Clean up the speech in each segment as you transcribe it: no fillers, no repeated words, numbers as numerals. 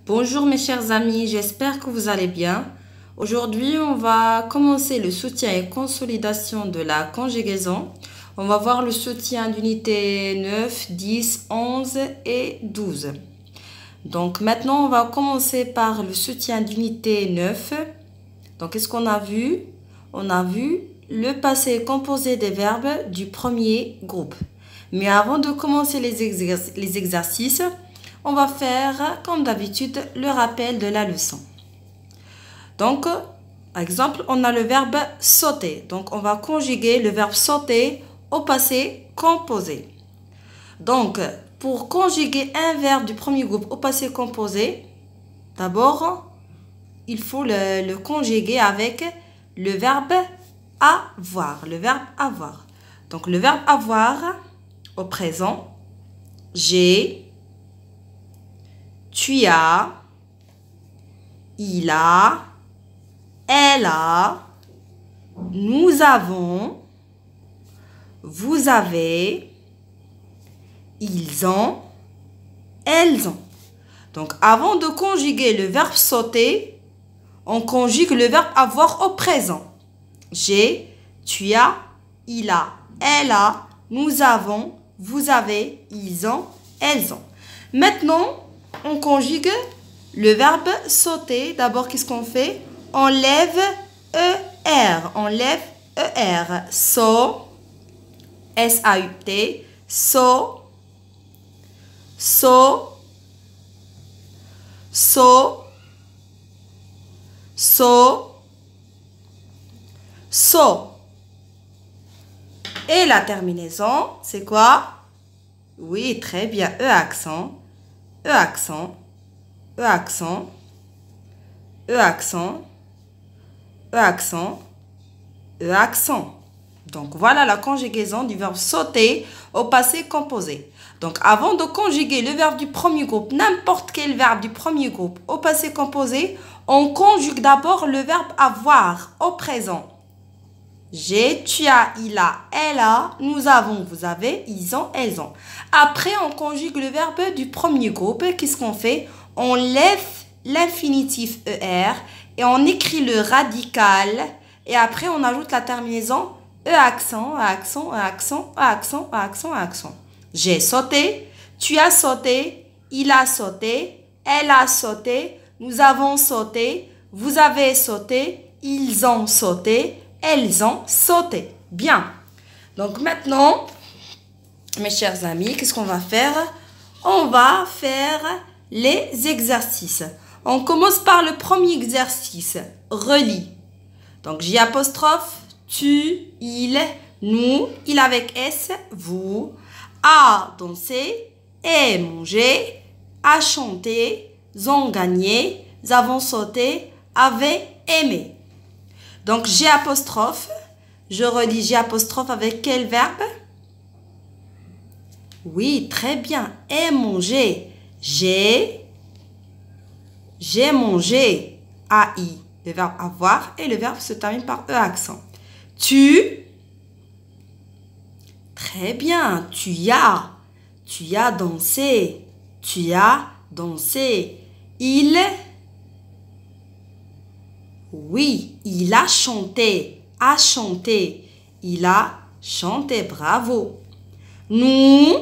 Bonjour mes chers amis, j'espère que vous allez bien. Aujourd'hui, on va commencer le soutien et consolidation de la conjugaison. On va voir le soutien d'unité 9, 10, 11 et 12. Donc maintenant, on va commencer par le soutien d'unité 9. Donc qu'est-ce qu'on a vu? On a vu le passé composé des verbes du premier groupe. Mais avant de commencer les exercices, on va faire, comme d'habitude, le rappel de la leçon. Donc, par exemple, on a le verbe sauter. Donc, on va conjuguer le verbe sauter au passé composé. Donc, pour conjuguer un verbe du premier groupe au passé composé, d'abord, il faut le conjuguer avec le verbe avoir. Le verbe avoir. Donc, le verbe avoir au présent, j'ai, tu as, il a, elle a, nous avons, vous avez, ils ont, elles ont. Donc, avant de conjuguer le verbe sauter, on conjugue le verbe avoir au présent. J'ai, tu as, il a, elle a, nous avons, vous avez, ils ont, elles ont. Maintenant, on conjugue le verbe sauter. D'abord, qu'est-ce qu'on fait? On lève ER. On lève ER. So, S-A-U-T. So, so, so, so, so. Et la terminaison, c'est quoi? Oui, très bien. E accent. E accent, E accent, E accent, E accent, E accent. Donc, voilà la conjugaison du verbe sauter au passé composé. Donc, avant de conjuguer le verbe du premier groupe, n'importe quel verbe du premier groupe au passé composé, on conjugue d'abord le verbe avoir au présent. J'ai, tu as, il a, elle a, nous avons, vous avez, ils ont, elles ont. Après, on conjugue le verbe du premier groupe. Qu'est-ce qu'on fait? On lève l'infinitif ER et on écrit le radical. Et après, on ajoute la terminaison E accent, E accent, E accent, E accent, E accent, E accent. J'ai sauté, tu as sauté, il a sauté, elle a sauté, nous avons sauté, vous avez sauté, ils ont sauté, elles ont sauté. Bien. Donc maintenant, mes chers amis, qu'est-ce qu'on va faire? On va faire les exercices. On commence par le premier exercice. Relis. Donc, J apostrophe, tu, il, nous, il avec S, vous, a dansé, et mangé, a chanté, ont gagné, avons sauté, avaient aimé. Donc, G apostrophe, je relis G apostrophe avec quel verbe? Oui, très bien. Et manger. J'ai mangé. AI, le verbe avoir et le verbe se termine par E accent. Tu, très bien. Tu as dansé. Tu as dansé. Il, oui, il a chanté. A chanté. Il a chanté. Bravo. Nous,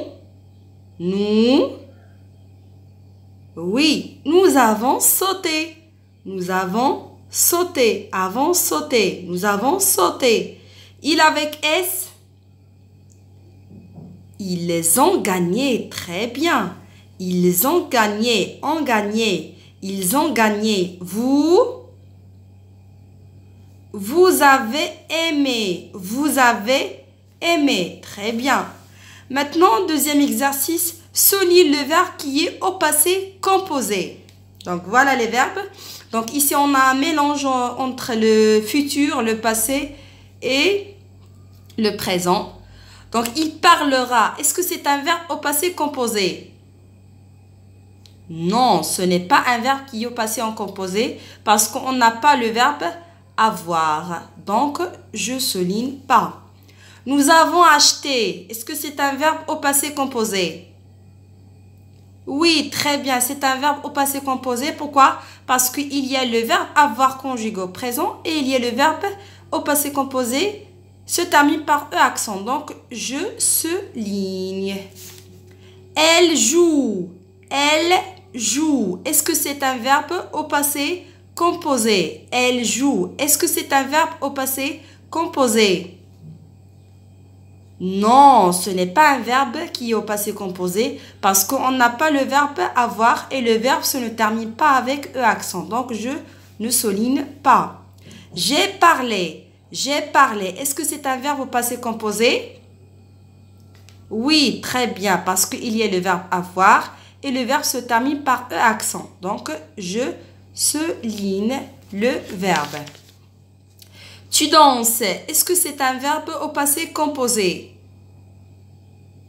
oui, nous avons sauté. Nous avons sauté. Avons sauté. Nous avons sauté. Il avec S. Ils ont gagné. Très bien. Ils ont gagné. Ont gagné. Ils ont gagné. Vous avez aimé. Vous avez aimé. Très bien. Maintenant, deuxième exercice, souligne le verbe qui est au passé composé. Donc, voilà les verbes. Donc, ici, on a un mélange entre le futur, le passé et le présent. Donc, il parlera. Est-ce que c'est un verbe au passé composé? Non, ce n'est pas un verbe qui est au passé en composé parce qu'on n'a pas le verbe avoir. Donc, je souligne pas. Nous avons acheté. Est-ce que c'est un verbe au passé composé? Oui, très bien. C'est un verbe au passé composé. Pourquoi? Parce qu'il y a le verbe avoir conjugué au présent et il y a le verbe au passé composé se termine par E accent. Donc, je souligne. Elle joue. Elle joue. Est-ce que c'est un verbe au passé composé? Elle joue. Est-ce que c'est un verbe au passé composé? Non, ce n'est pas un verbe qui est au passé composé parce qu'on n'a pas le verbe avoir et le verbe se ne termine pas avec E accent. Donc, je ne souligne pas. J'ai parlé. J'ai parlé. Est-ce que c'est un verbe au passé composé? Oui, très bien, parce qu'il y a le verbe avoir et le verbe se termine par E accent. Donc, je souligne le verbe. Tu danses. Est-ce que c'est un verbe au passé composé?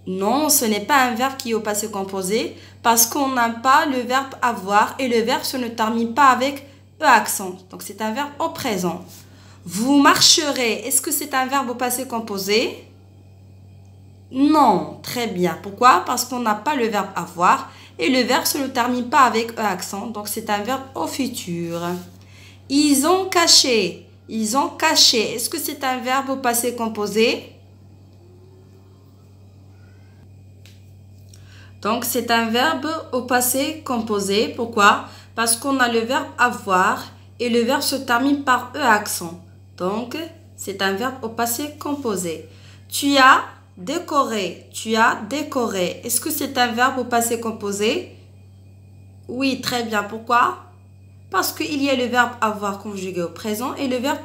Non, ce n'est pas un verbe qui est au passé composé parce qu'on n'a pas le verbe avoir et le verbe se ne termine pas avec E accent. Donc, c'est un verbe au présent. Vous marcherez. Est-ce que c'est un verbe au passé composé? Non, très bien. Pourquoi? Parce qu'on n'a pas le verbe avoir et le verbe se ne termine pas avec E accent. Donc, c'est un verbe au futur. Ils ont caché. Ils ont caché. Est-ce que c'est un verbe au passé composé? Donc, c'est un verbe au passé composé. Pourquoi? Parce qu'on a le verbe avoir et le verbe se termine par E accent. Donc, c'est un verbe au passé composé. Tu as décoré. Tu as décoré. Est-ce que c'est un verbe au passé composé? Oui, très bien. Pourquoi? Parce qu'il y a le verbe avoir conjugué au présent et le verbe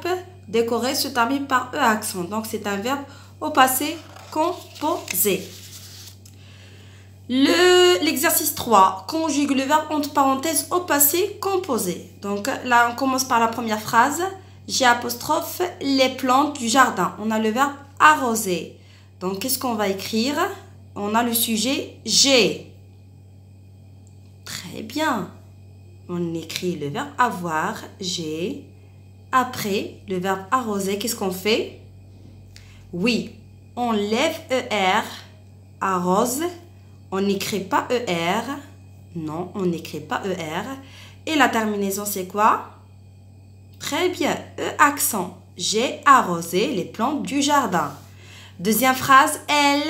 décorer se termine par E accent. Donc, c'est un verbe au passé composé. L'exercice 3, conjugue le verbe entre parenthèses au passé composé. Donc là, on commence par la première phrase. J'ai apostrophe les plantes du jardin. On a le verbe arroser. Donc, qu'est-ce qu'on va écrire? On a le sujet j'ai. Très bien. On écrit le verbe avoir, j'ai. Après, le verbe arroser, qu'est-ce qu'on fait? Oui, on lève ER, arrose. On n'écrit pas ER. Non, on n'écrit pas ER. Et la terminaison, c'est quoi? Très bien, E accent. J'ai arrosé les plantes du jardin. Deuxième phrase, elle,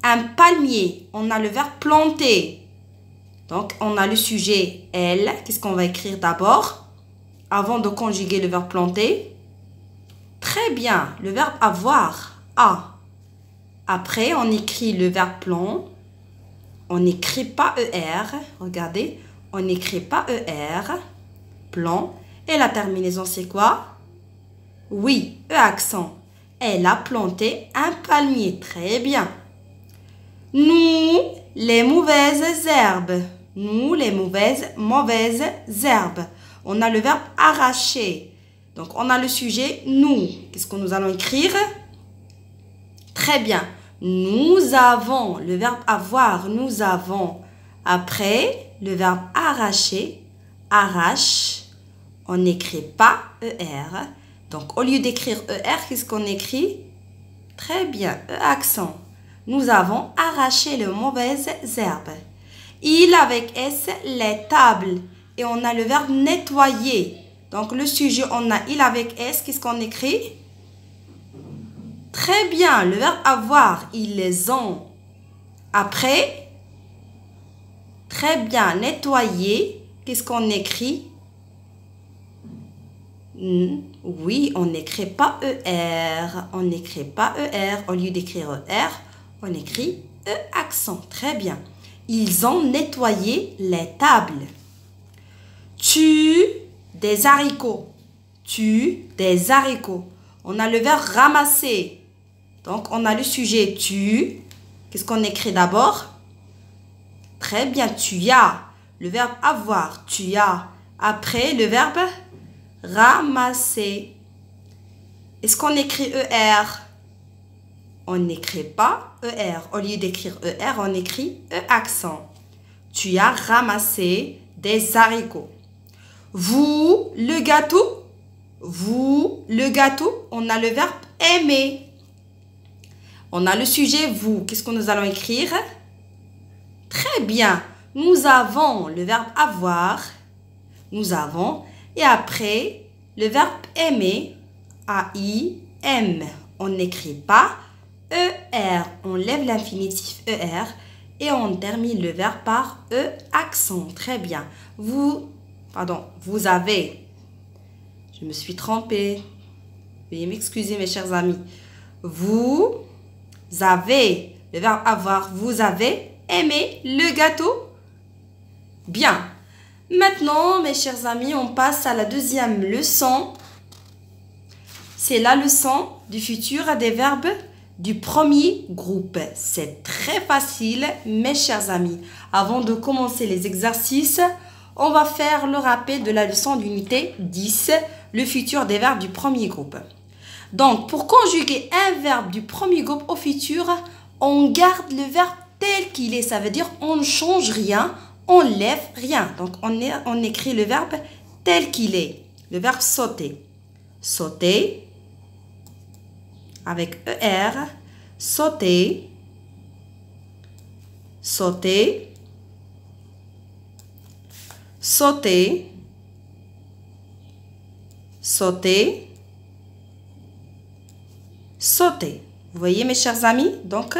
un palmier. On a le verbe planter. Donc, on a le sujet elle. Qu'est-ce qu'on va écrire d'abord? Avant de conjuguer le verbe planter. Très bien, le verbe avoir. A. Après, on écrit le verbe plant. On n'écrit pas ER. Regardez, on n'écrit pas ER. Plan. Et la terminaison, c'est quoi? Oui, E accent. Elle a planté un palmier. Très bien. Nous, les mauvaises herbes. Nous, les mauvaises herbes. On a le verbe arracher. Donc, on a le sujet nous. Qu'est-ce que nous allons écrire? Très bien. Nous avons, le verbe avoir, nous avons. Après, le verbe arracher, arrache. On n'écrit pas ER. Donc, au lieu d'écrire ER, qu'est-ce qu'on écrit? Très bien, E accent. Nous avons arraché les mauvaises herbes. Il avec S, les tables. Et on a le verbe nettoyer. Donc, le sujet, on a il avec S. Qu'est-ce qu'on écrit? Très bien, le verbe avoir, ils les ont. Après, très bien, nettoyer. Qu'est-ce qu'on écrit? Oui, on n'écrit pas ER. On n'écrit pas ER. Au lieu d'écrire ER, on écrit E accent. Très bien. Ils ont nettoyé les tables. Tu des haricots. Tu des haricots. On a le verbe ramasser. Donc, on a le sujet tu. Qu'est-ce qu'on écrit d'abord? Très bien, tu as. Le verbe avoir, tu as. Après, le verbe ramasser. Est-ce qu'on écrit ER? On n'écrit pas ER. Au lieu d'écrire ER, on écrit E accent. Tu as ramassé des haricots. Vous, le gâteau. Vous, le gâteau. On a le verbe aimer. On a le sujet vous. Qu'est-ce que nous allons écrire? Très bien. nous avons le verbe avoir. Nous avons. Et après, le verbe aimer. A-I-M. On n'écrit pas E-R. On lève l'infinitif E-R. Et on termine le verbe par E accent. Très bien. Vous avez. Je me suis trompée. Veuillez m'excuser, mes chers amis. Vous avez. Le verbe avoir. Vous avez aimé le gâteau? Bien. Maintenant, mes chers amis, on passe à la deuxième leçon. C'est la leçon du futur à des verbes du premier groupe. C'est très facile, mes chers amis. Avant de commencer les exercices, on va faire le rappel de la leçon d'unité 10, le futur des verbes du premier groupe. Donc, pour conjuguer un verbe du premier groupe au futur, on garde le verbe tel qu'il est. Ça veut dire on ne change rien, on ne lève rien. Donc, on écrit le verbe tel qu'il est. Le verbe sauter. Sauter. Avec ER. Sauter. Sauter. Sauter. Sauter. Sauter. Vous voyez, mes chers amis? Donc,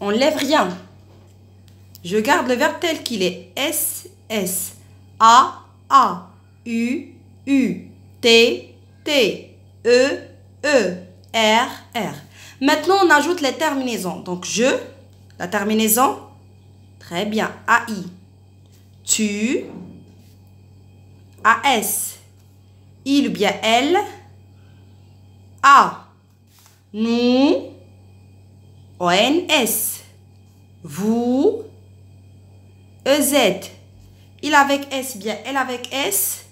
on ne lève rien. Je garde le verbe tel qu'il est. S, S. A, A. U, U. T, T. E, E. R, R. Maintenant, on ajoute les terminaisons. Donc, je, la terminaison. Très bien. AI. Tu. AS. Il ou bien elle. A. Nous. ONS. Vous. EZ. Il avec S, bien elle avec S.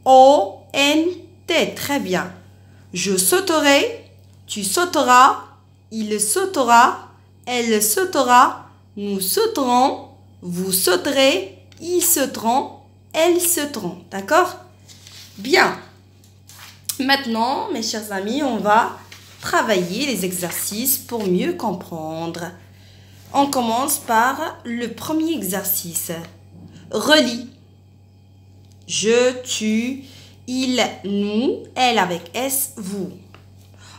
ONT. Très bien. Je sauterai, tu sauteras, il sautera, elle sautera, nous sauterons, vous sauterez, ils sauteront, elles sauteront. D'accord? Bien. Maintenant, mes chers amis, on va travailler les exercices pour mieux comprendre. On commence par le premier exercice. Relis. Je, tu, il, nous, elle avec S, vous.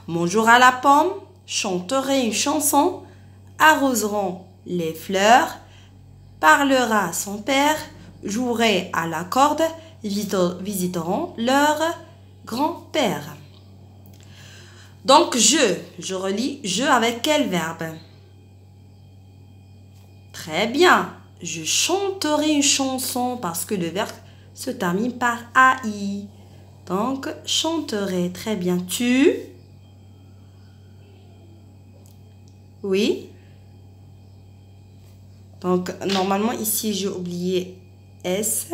Mangeront la pomme, chanterait une chanson, arroseront les fleurs, parlera son père, jouerait à la corde, visiteront leur grand-père. Donc, je relis je avec quel verbe? Très bien. Je chanterai une chanson parce que le verbe se termine par AI. Donc, chanterai. Très bien. Tu. Oui. Donc, normalement, ici, j'ai oublié S.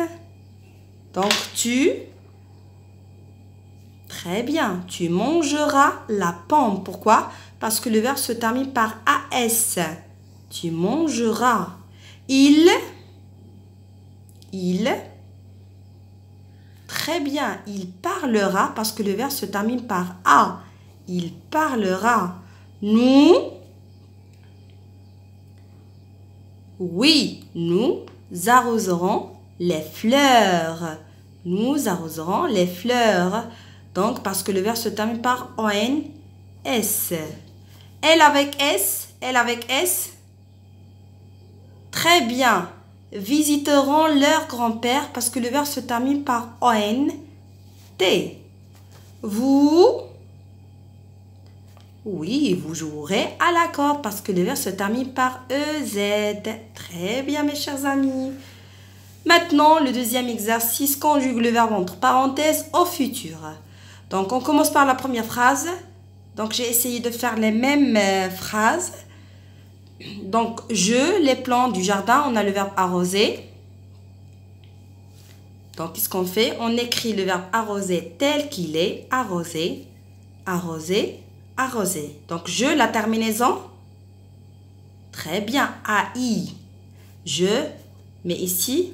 Donc, tu. Très bien. Tu mangeras la pomme. Pourquoi? Parce que le verbe se termine par AS. Tu mangeras. Il. Très bien. Il parlera parce que le verbe se termine par A. Il parlera. Nous. Oui, nous arroserons les fleurs. Nous arroserons les fleurs. Donc, parce que le verbe se termine par ONS. Elle avec S. Très bien. Visiteront leur grand-père parce que le verbe se termine par ONT. Vous. Oui, vous jouerez à la corde parce que le verbe se termine par EZ. Très bien, mes chers amis. Maintenant, le deuxième exercice conjugue le verbe entre parenthèses au futur. Donc, on commence par la première phrase. Donc, j'ai essayé de faire les mêmes phrases. Donc, les plantes du jardin, on a le verbe arroser. Donc, qu'est-ce qu'on fait? On écrit le verbe arroser tel qu'il est. Arroser, arroser, arroser. Donc, la terminaison. Très bien. AI. Mais ici,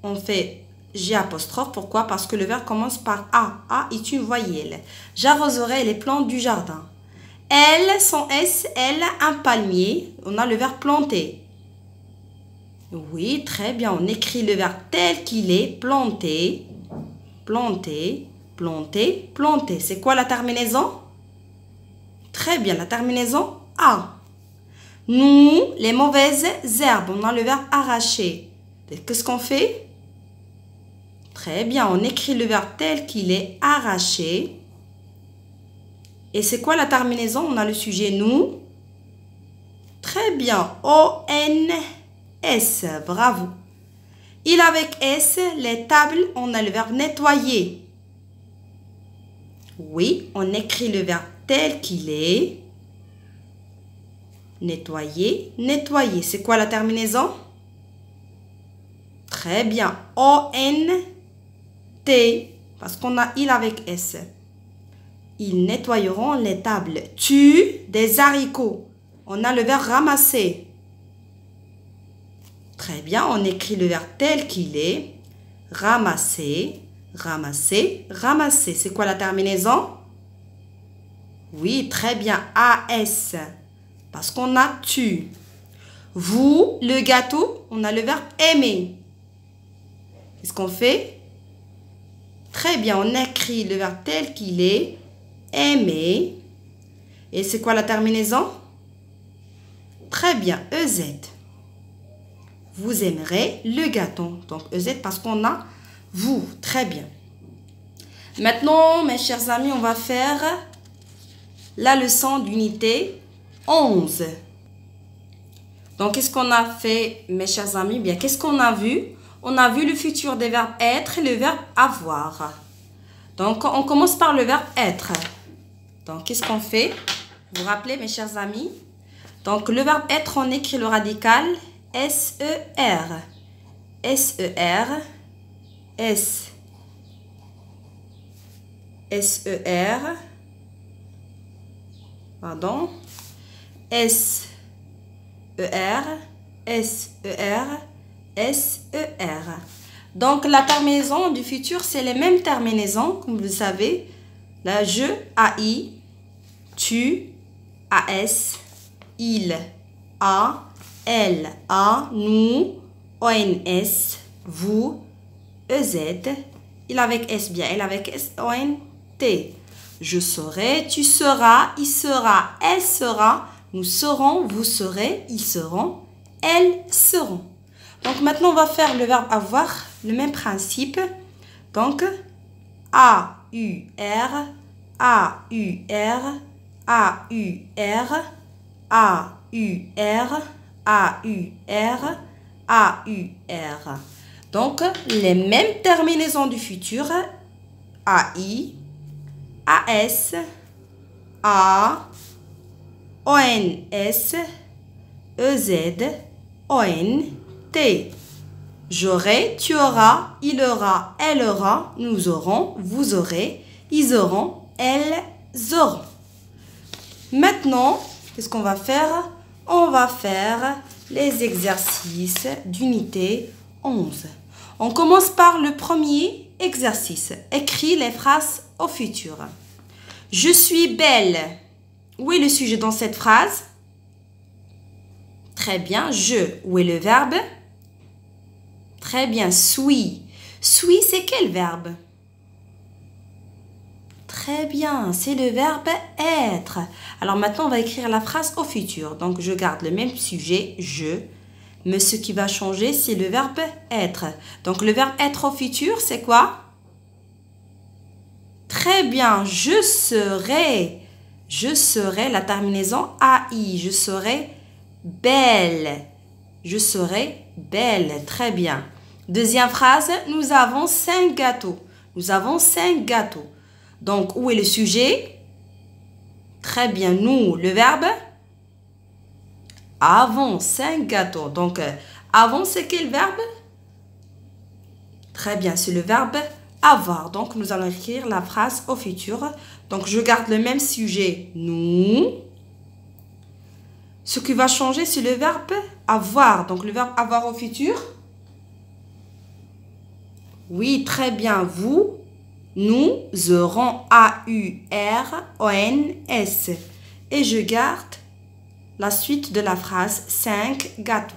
on fait G apostrophe. Pourquoi? Parce que le verbe commence par A. A est une voyelle. J'arroserai les plantes du jardin. Elle, son S, elle, un palmier. On a le verbe planter. Oui, très bien. On écrit le verbe tel qu'il est. Planter, planter, planter, planter. C'est quoi la terminaison? Très bien, la terminaison A. Nous, les mauvaises herbes, on a le verbe arracher. Qu'est-ce qu'on fait? Très bien, on écrit le verbe tel qu'il est, arracher. Et c'est quoi la terminaison? On a le sujet nous. Très bien, O-N-S, bravo. Il avec S, les tables, on a le verbe nettoyer. Oui, on écrit le verbe tel qu'il est. Nettoyer, nettoyer. C'est quoi la terminaison? Très bien. O-N-T. Parce qu'on a il avec S. Ils nettoyeront les tables. Tu des haricots. On a le verbe ramasser. Très bien. On écrit le verbe tel qu'il est. Ramasser, ramasser, ramasser. C'est quoi la terminaison? Oui, très bien. A-S. Parce qu'on a tu. Vous, le gâteau, on a le verbe aimer. Qu'est-ce qu'on fait? Très bien, on écrit le verbe tel qu'il est. Aimer. Et c'est quoi la terminaison? Très bien, EZ. Vous aimerez le gâteau. Donc EZ parce qu'on a vous. Très bien. Maintenant, mes chers amis, on va faire la leçon d'unité 11. Donc, qu'est-ce qu'on a fait, mes chers amis? Bien, qu'est-ce qu'on a vu? On a vu le futur des verbes être et le verbe avoir. Donc, on commence par le verbe être. Donc, qu'est-ce qu'on fait? Vous vous rappelez, mes chers amis? Donc, le verbe être, on écrit le radical S-E-R. S-E-R. S. S-E-R. Pardon. S-E-R. S-E-R. S-E-R. Donc, la terminaison du futur, c'est les mêmes terminaisons, comme vous le savez. Là, je, A-I, tu, A-S, il, A, elle, A, nous, O-N-S, vous, E-Z, il avec S bien, elle avec S, O-N-T. Je serai, tu seras, il sera, elle sera, nous serons, vous serez, ils seront, elles seront. Donc, maintenant, on va faire le verbe avoir, le même principe. Donc, A-U-R, A-U-R, A-U-R, A-U-R, A-U-R, A-U-R. Donc, les mêmes terminaisons du futur. A-I, A-S, A, O-N-S, E-Z, O-N-T. J'aurai, tu auras, il aura, elle aura, nous aurons, vous aurez, ils auront, elles auront. Maintenant, qu'est-ce qu'on va faire? On va faire les exercices d'unité 11. On commence par le premier exercice. Écris les phrases au futur. Je suis belle. Où est le sujet dans cette phrase? Très bien. Je. Où est le verbe? Très bien. Suis. Suis, c'est quel verbe? Très bien. C'est le verbe être. Alors maintenant, on va écrire la phrase au futur. Donc, je garde le même sujet, je. Mais ce qui va changer, c'est le verbe être. Donc, le verbe être au futur, c'est quoi? Très bien. Je serai. Je serai, la terminaison AI. Je serai belle. Je serai belle. Très bien. Deuxième phrase, nous avons 5 gâteaux. Nous avons 5 gâteaux. Donc, où est le sujet? Très bien. Nous, le verbe? Avons 5 gâteaux. Donc, avons, c'est quel verbe? Très bien, c'est le verbe avoir. Donc, nous allons écrire la phrase au futur. Donc, je garde le même sujet, nous. Ce qui va changer, c'est le verbe avoir. Donc, le verbe avoir au futur. Oui, très bien. Vous, nous aurons A-U-R-O-N-S. Et je garde la suite de la phrase 5 gâteaux.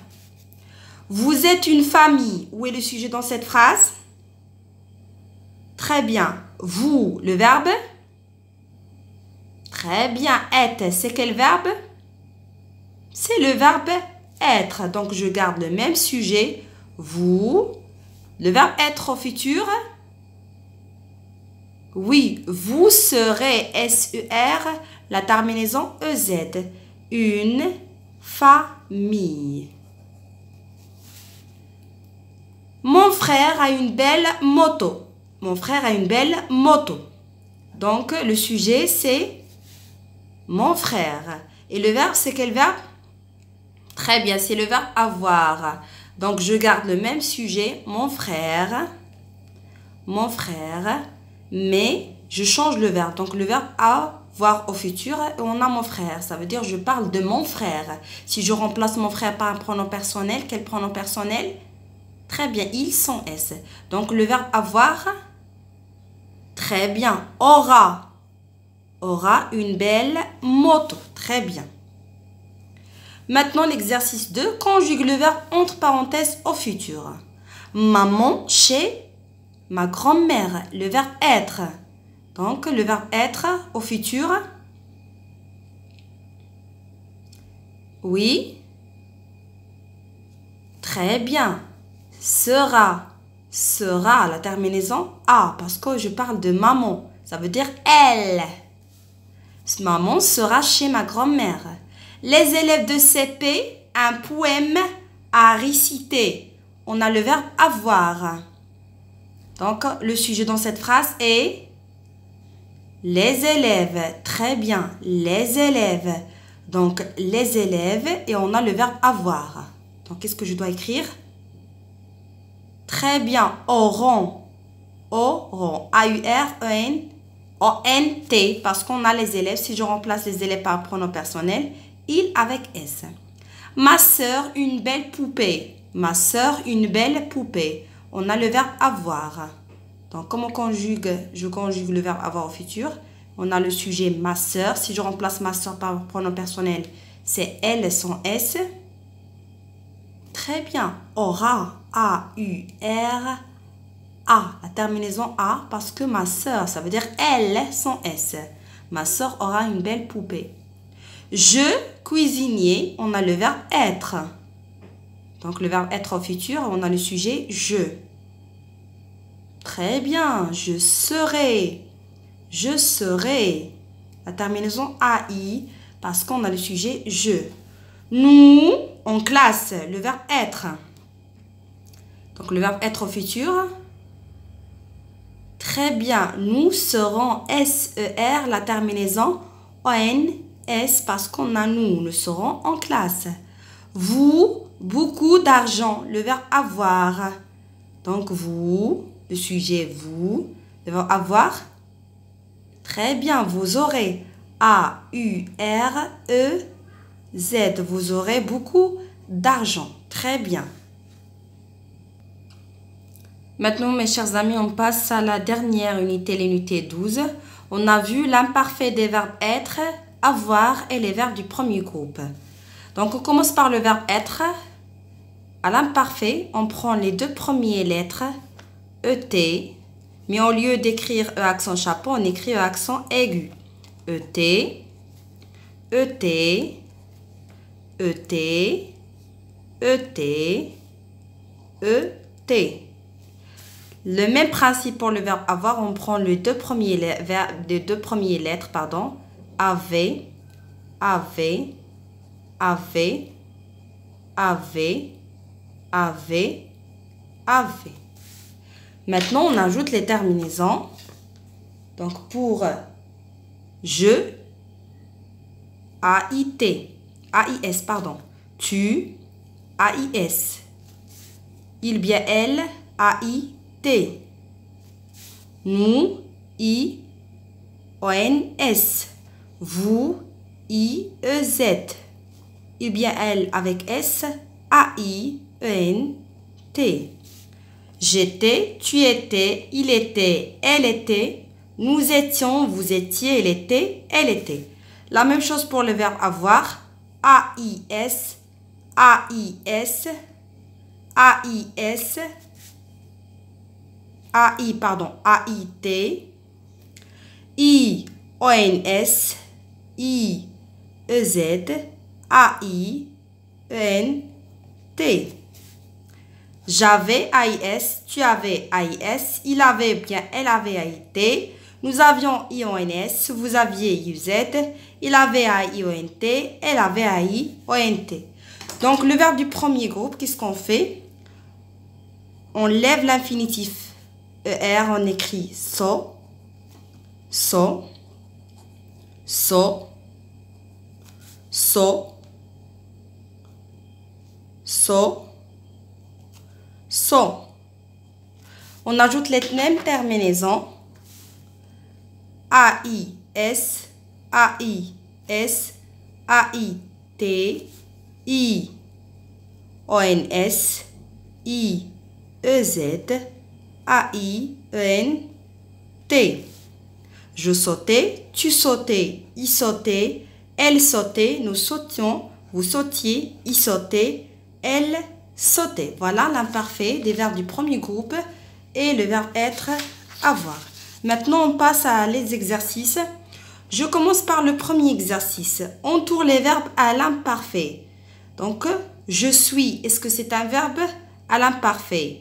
Vous êtes une famille. Où est le sujet dans cette phrase? Très bien. Vous, le verbe? Très bien. Être, c'est quel verbe? C'est le verbe être. Donc, je garde le même sujet. Vous. Le verbe être au futur? Oui, vous serez, S-E-R, la terminaison E-Z. Une famille. Mon frère a une belle moto. Mon frère a une belle moto. Donc, le sujet, c'est mon frère. Et le verbe, c'est quel verbe? Très bien, c'est le verbe avoir. Donc, je garde le même sujet, mon frère, mais je change le verbe. Donc, le verbe avoir au futur, et on a mon frère. Ça veut dire, je parle de mon frère. Si je remplace mon frère par un pronom personnel, quel pronom personnel? Très bien, ils sont S. Donc, le verbe avoir, très bien, aura une belle moto. Très bien. Maintenant, l'exercice 2, conjugue le verbe entre parenthèses au futur. Maman chez ma grand-mère. Le verbe être. Donc, le verbe être au futur. Oui. Très bien. Sera, la terminaison A, parce que je parle de maman. Ça veut dire elle. Maman sera chez ma grand-mère. Les élèves de CP, un poème à réciter. On a le verbe avoir. Donc, le sujet dans cette phrase est les élèves. Très bien, les élèves. Donc, les élèves et on a le verbe avoir. Donc, qu'est-ce que je dois écrire? Très bien, auront. A-U-R-E-N. O-N-T, parce qu'on a les élèves. Si je remplace les élèves par pronom personnel, il avec S. Ma sœur, une belle poupée. Ma sœur, une belle poupée. On a le verbe avoir. Donc, comment je conjugue le verbe avoir au futur? On a le sujet ma sœur. Si je remplace ma sœur par pronom personnel, c'est elle, son S. Très bien. Aura, A-U-R. A, la terminaison A, parce que ma sœur, ça veut dire elle, son S. Ma sœur aura une belle poupée. Je, cuisinier, on a le verbe être. Donc, le verbe être au futur, on a le sujet je. Très bien. Je serai. Je serai. La terminaison AI, parce qu'on a le sujet je. Nous, en classe, le verbe être. Donc, le verbe être au futur. Très bien. Nous serons S-E-R, la terminaison O-N-S, parce qu'on a nous serons en classe. Vous, beaucoup d'argent, le verbe avoir. Donc, vous, le sujet vous, le verbe avoir. Très bien. Vous aurez A-U-R-E-Z. Vous aurez beaucoup d'argent. Très bien. Maintenant, mes chers amis, on passe à la dernière unité, l'unité 12. On a vu l'imparfait des verbes être, avoir et les verbes du premier groupe. Donc, on commence par le verbe être. À l'imparfait, on prend les deux premières lettres, ET, mais au lieu d'écrire E accent chapeau, on écrit E accent aigu. ET, ET, ET, ET, ET. Le même principe pour le verbe avoir, on prend les deux premières lettres, avait, avait, avait, avait, avait, avait. Maintenant, on ajoute les terminaisons. Donc, pour je, A-I-T, A-I-S, pardon. Tu, A-I-S. Il, bien, elle, A-I-T. Nous, I-O-N-S. Vous, I-E-Z. Il, bien, elle, avec S, A-I-E-N-T. J'étais, tu étais, il était, elle était, nous étions, vous étiez, il était, elle était. La même chose pour le verbe avoir. A-I-S, A-I-S, A-I-S, A-I, pardon, A-I-T, I-O-N-S, I-E-Z, A-I-E-N-T. J'avais A-I-S, tu avais A-I-S, il avait bien, elle avait A-I-T, nous avions I-O-N-S, vous aviez I-U-Z, il avait A-I-O-N-T, elle avait A-I-O-N-T. Donc, le verbe du premier groupe, qu'est-ce qu'on fait? On lève l'infinitif ER, on écrit so, so, so, so, so, so. On ajoute les mêmes terminaisons. A-I-S, A-I-S, A-I-T, I-O-N-S, I-E-Z, A-I-E-N-T. Je sautais, tu sautais, il sautait, elle sautait, nous sautions, vous sautiez, il sautait, elle sautait. Voilà l'imparfait des verbes du premier groupe et le verbe être, avoir. Maintenant, on passe à les exercices. Je commence par le premier exercice. On tourne les verbes à l'imparfait. Donc, je suis, est-ce que c'est un verbe à l'imparfait?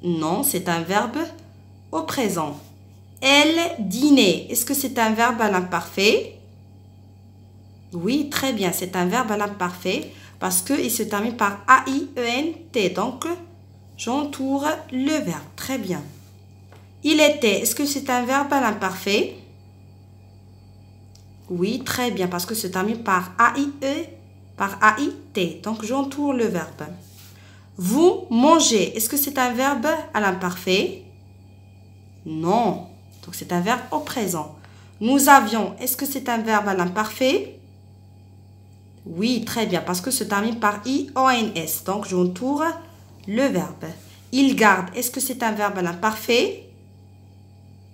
Non, c'est un verbe au présent. Elle dînait, est-ce que c'est un verbe à l'imparfait? Oui, très bien, c'est un verbe à l'imparfait parce qu'il se termine par A-I-E-N-T. Donc, j'entoure le verbe. Très bien. Il était, est-ce que c'est un verbe à l'imparfait? Oui, très bien, parce que se termine par A-I-E, par A-I-T. Donc, j'entoure le verbe. Vous mangez, est-ce que c'est un verbe à l'imparfait? Non. Donc, c'est un verbe au présent. Nous avions, est-ce que c'est un verbe à l'imparfait? Oui, très bien, parce que se termine par I-O-N-S. Donc, j'entoure le verbe. Il garde, est-ce que c'est un verbe à l'imparfait?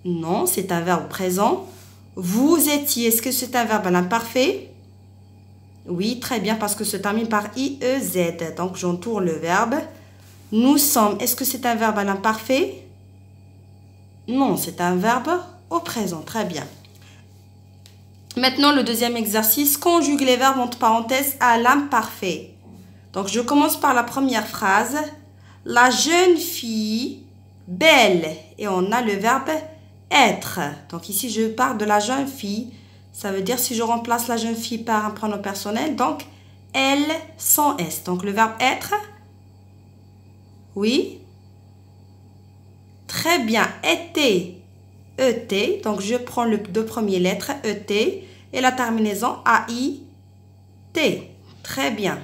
Non, c'est un verbe présent. Vous étiez, est-ce que c'est un verbe à l'imparfait? Oui, très bien, parce que se termine par I-E-Z. Donc, j'entoure le verbe. Nous sommes, est-ce que c'est un verbe à l'imparfait? Non, c'est un verbe au présent. Très bien. Maintenant, le deuxième exercice, conjugue les verbes entre parenthèses à l'imparfait. Donc, je commence par la première phrase. La jeune fille, belle. Et on a le verbe être. Donc, ici, je parle de la jeune fille. Ça veut dire si je remplace la jeune fille par un pronom personnel. Donc, elle sans S. Donc, le verbe être. Oui. Très bien. Était. ET. Donc, je prends les deux premières lettres. ET. Et la terminaison AI-T. Très bien.